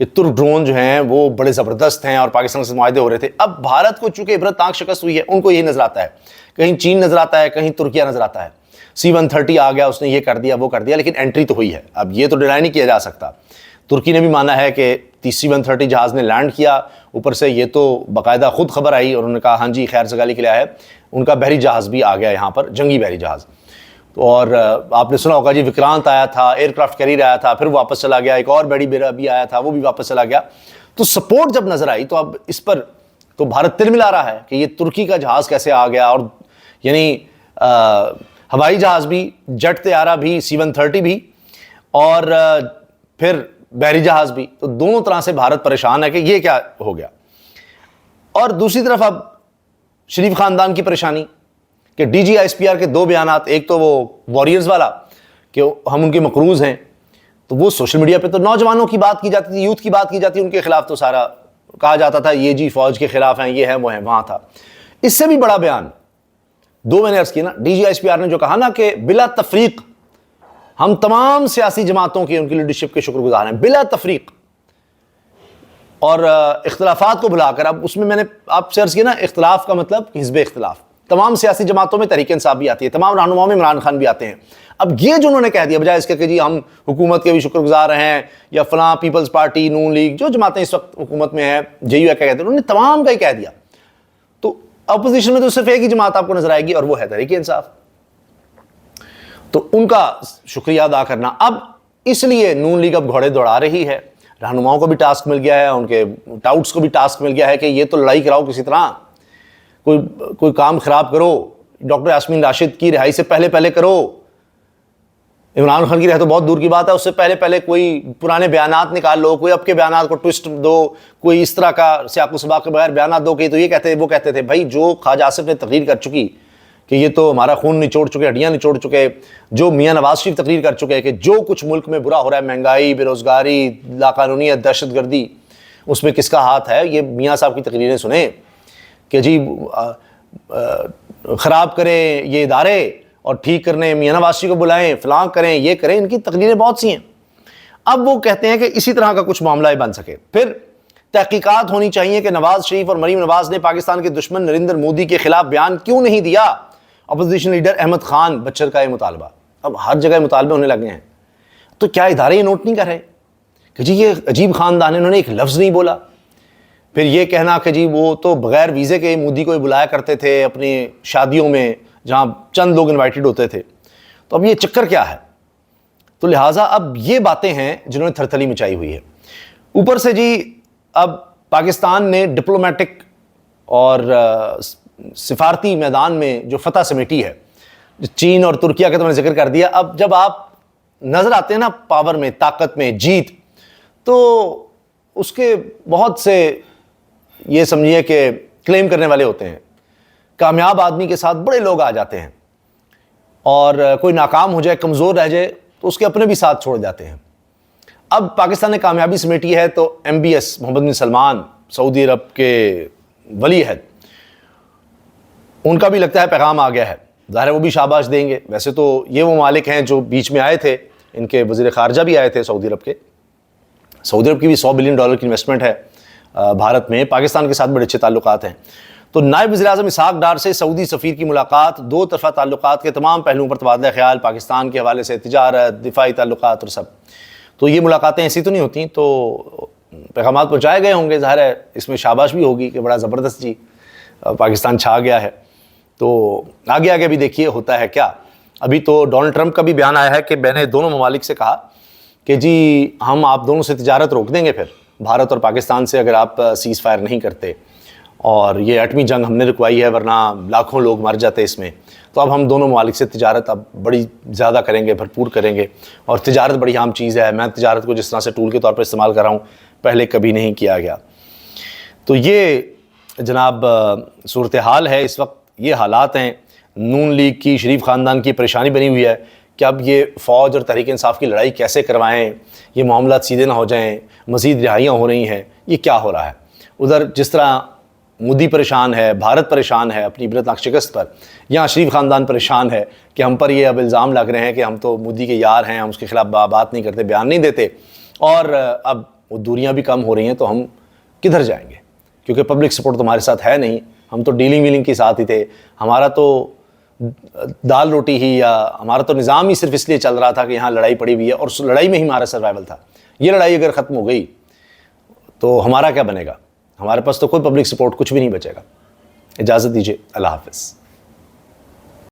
کہ ترک ڈرون جو ہیں وہ بڑے زبردست ہیں اور پاکستان سے معاہدے ہو رہے تھے. اب بھارت کو چونکہ عبرتناک شکست ہوئی ہے, ان کو یہی نظر آتا ہے, کہیں چین نظر آتا ہے, کہیں ترکیہ نظر آتا ہے. C-130 آ گیا, اس نے یہ کر دیا وہ کر دیا, لیکن انٹری تو ہوئی ہے. اب یہ تو ڈینائی نہیں کیا جا سکتا. ترکی نے بھی مانا ہے کہ C-130 جہاز نے لینڈ کیا, اوپر سے یہ تو باقاعدہ خود خبر آئی اور انہوں نے کہا ہاں جی خیر سگالی کے لیے ہے, ان کا بحری جہاز بھی آ گیا یہاں پر, جنگی بحری جہاز. اور آپ نے سنا ہوگا جی وکرانت آیا تھا, ایئر کرافٹ کیریئر آیا تھا, پھر واپس چلا گیا. ایک اور بڑی بیڑا بھی آیا تھا, وہ بھی واپس چلا گیا. تو سپورٹ جب نظر آئی تو اب اس پر تو بھارت تل ملا رہا ہے کہ یہ ترکی کا جہاز کیسے آ گیا, اور یعنی ہوائی جہاز بھی, جٹ طیارہ بھی, C-130 بھی, اور پھر بحری جہاز بھی. تو دونوں طرح سے بھارت پریشان ہے کہ یہ کیا ہو گیا. اور دوسری طرف اب شریف خاندان کی پریشانی کہ DGISPR کے 2 بیانات, ایک تو وہ واریئرز والا کہ ہم ان کے مقروض ہیں, تو وہ سوشل میڈیا پہ تو نوجوانوں کی بات کی جاتی تھی, یوتھ کی بات کی جاتی, ان کے خلاف تو سارا کہا جاتا تھا یہ جی فوج کے خلاف ہیں, یہ ہیں وہ ہیں, وہاں تھا. اس سے بھی بڑا بیان 2 میں نے عرض کی نا, DGISPR نے جو کہا نا کہ بلا تفریق ہم تمام سیاسی جماعتوں کی ان کی لیڈرشپ کے شکر گزار ہیں بلا تفریق, اور اختلافات کو بھلا کر. اب اس میں نے آپ سے عرض کیا نا, اختلاف کا مطلب حزب اختلاف, تمام سیاسی جماعتوں میں تحریک انصاف بھی آتی ہے, تمام رہنماؤں میں عمران خان بھی آتے ہیں. اب یہ جو انہوں نے کہہ دیا بجائے اس کے کہ جی ہم حکومت کے بھی شکر گزار ہیں, یا فلاں پیپلز پارٹی, نون لیگ, جو جماعتیں اس وقت حکومت میں ہیں, JUI کہتے ہیں, انہوں نے تمام کا ہی کہہ دیا. تو اپوزیشن میں تو صرف ایک ہی جماعت آپ کو نظر آئے گی, اور وہ ہے تحریک انصاف. تو ان کا شکریہ ادا کرنا. اب اس لیے نون لیگ اب گھوڑے دوڑا رہی ہے, رہنماؤں کو بھی ٹاسک مل گیا ہے, ان کے ٹاؤٹس کو بھی ٹاسک مل گیا ہے کہ یہ تو لڑائی کراؤ کسی طرح, کوئی کام خراب کرو, ڈاکٹر یاسمین راشد کی رہائی سے پہلے کرو, عمران خان کی رہائی تو بہت دور کی بات ہے, اس سے پہلے کوئی پرانے بیانات نکال لو, کوئی اب کے بیانات کو ٹوسٹ دو, کوئی اس طرح کا سیاق و سباق کے بغیر بیانات دو کہ تو یہ کہتے وہ کہتے تھے. بھائی جو خواجہ آصف نے تقریر کر چکی کہ یہ تو ہمارا خون نچوڑ چکے, ہڈیاں نچوڑ چکے, جو میاں نواز شریف تقریر کر چکے کہ جو کچھ ملک میں برا ہو رہا ہے, مہنگائی, بے روزگاری, لاقانونیت, دہشت گردی, اس میں کس کا ہاتھ ہے, یہ میاں صاحب کی تقریریں سنیں کہ جی خراب کریں یہ ادارے اور ٹھیک کرنے میاں نواز شریف کو بلائیں, فلاں کریں, یہ کریں. ان کی تقریریں بہت سی ہیں. اب وہ کہتے ہیں کہ اسی طرح کا کچھ معاملہ بن سکے. پھر تحقیقات ہونی چاہیے کہ نواز شریف اور مریم نواز نے پاکستان کے دشمن نریندر مودی کے خلاف بیان کیوں نہیں دیا. اپوزیشن لیڈر احمد خان بچر کا یہ مطالبہ, اب ہر جگہ مطالبے ہونے لگے ہیں. تو کیا ادارے یہ نوٹ نہیں کر رہے کہ جی یہ عجیب خاندان ہے, انہوں نے ایک لفظ نہیں بولا. پھر یہ کہنا کہ جی وہ تو بغیر ویزے کے مودی کو بلایا کرتے تھے اپنی شادیوں میں جہاں چند لوگ انوائٹڈ ہوتے تھے. تو اب یہ چکر کیا ہے؟ تو لہٰذا اب یہ باتیں ہیں جنہوں نے تھرتھلی مچائی ہوئی ہے. اوپر سے جی اب پاکستان نے ڈپلومیٹک اور سفارتی میدان میں جو فتح سمیٹی ہے, چین اور ترکیہ کا تو میں نے ذکر کر دیا. اب جب آپ نظر آتے ہیں نا پاور میں, طاقت میں, جیت, تو اس کے بہت سے یہ سمجھیے کہ کلیم کرنے والے ہوتے ہیں. کامیاب آدمی کے ساتھ بڑے لوگ آ جاتے ہیں, اور کوئی ناکام ہو جائے, کمزور رہ جائے, تو اس کے اپنے بھی ساتھ چھوڑ جاتے ہیں. اب پاکستان نے کامیابی سمیٹی ہے تو MBS محمد بن سلمان, سعودی عرب کے ولی عہد, ان کا بھی لگتا ہے پیغام آ گیا ہے. ظاہر ہے وہ بھی شاباش دیں گے. ویسے تو یہ وہ ممالک ہیں جو بیچ میں آئے تھے, ان کے وزیر خارجہ بھی آئے تھے سعودی عرب کے. سعودی عرب کی بھی $100 بلین کی انویسٹمنٹ ہے بھارت میں, پاکستان کے ساتھ بڑے اچھے تعلقات ہیں. تو نائب وزیر اعظم اسحاق ڈار سے سعودی سفیر کی ملاقات, 2 طرفہ تعلقات کے تمام پہلوؤں پر تبادلہ خیال, پاکستان کے حوالے سے تجارت, دفاعی تعلقات اور سب. تو یہ ملاقاتیں ایسی تو نہیں ہوتی, تو پیغامات پہنچائے گئے ہوں گے. ظاہر ہے اس میں شاباش بھی ہوگی کہ بڑا زبردست جی پاکستان چھا گیا ہے. تو آگے بھی دیکھیے ہوتا ہے کیا. ابھی تو ڈونلڈ ٹرمپ کا بھی بیان آیا ہے کہ میں نے دونوں ممالک سے کہا کہ جی ہم آپ دونوں سے تجارت روک دیں گے پھر, بھارت اور پاکستان سے, اگر آپ سیز فائر نہیں کرتے. اور یہ ایٹمی جنگ ہم نے رکوائی ہے, ورنہ لاکھوں لوگ مر جاتے اس میں. تو اب ہم دونوں ممالک سے تجارت اب بڑی زیادہ کریں گے, بھرپور کریں گے. اور تجارت بڑی عام چیز ہے. میں تجارت کو جس طرح سے ٹول کے طور پر استعمال کر رہا ہوں, پہلے کبھی نہیں کیا گیا. تو یہ جناب صورتحال ہے اس وقت. یہ حالات ہیں. نون لیگ کی, شریف خاندان کی پریشانی بنی ہوئی ہے کہ اب یہ فوج اور تحریک انصاف کی لڑائی کیسے کروائیں, یہ معاملات سیدھے نہ ہو جائیں, مزید رہائیاں ہو رہی ہیں, یہ کیا ہو رہا ہے. ادھر جس طرح مودی پریشان ہے, بھارت پریشان ہے اپنی عبرتناک شکست پر, یہاں شریف خاندان پریشان ہے کہ ہم پر یہ اب الزام لگ رہے ہیں کہ ہم تو مودی کے یار ہیں, ہم اس کے خلاف بات نہیں کرتے, بیان نہیں دیتے. اور اب وہ دوریاں بھی کم ہو رہی ہیں تو ہم کدھر جائیں گے؟ کیونکہ پبلک سپورٹ تو ہمارے ساتھ ہے نہیں. ہم تو ڈیلنگ ویلنگ کے ساتھ ہی تھے. ہمارا تو دال روٹی ہی یا ہمارا تو نظام ہی صرف اس لیے چل رہا تھا کہ یہاں لڑائی پڑی ہوئی ہے اور اس لڑائی میں ہی ہمارا سروائیول تھا. یہ لڑائی اگر ختم ہو گئی تو ہمارا کیا بنے گا؟ ہمارے پاس تو کوئی پبلک سپورٹ کچھ بھی نہیں بچے گا. اجازت دیجیے. اللہ حافظ.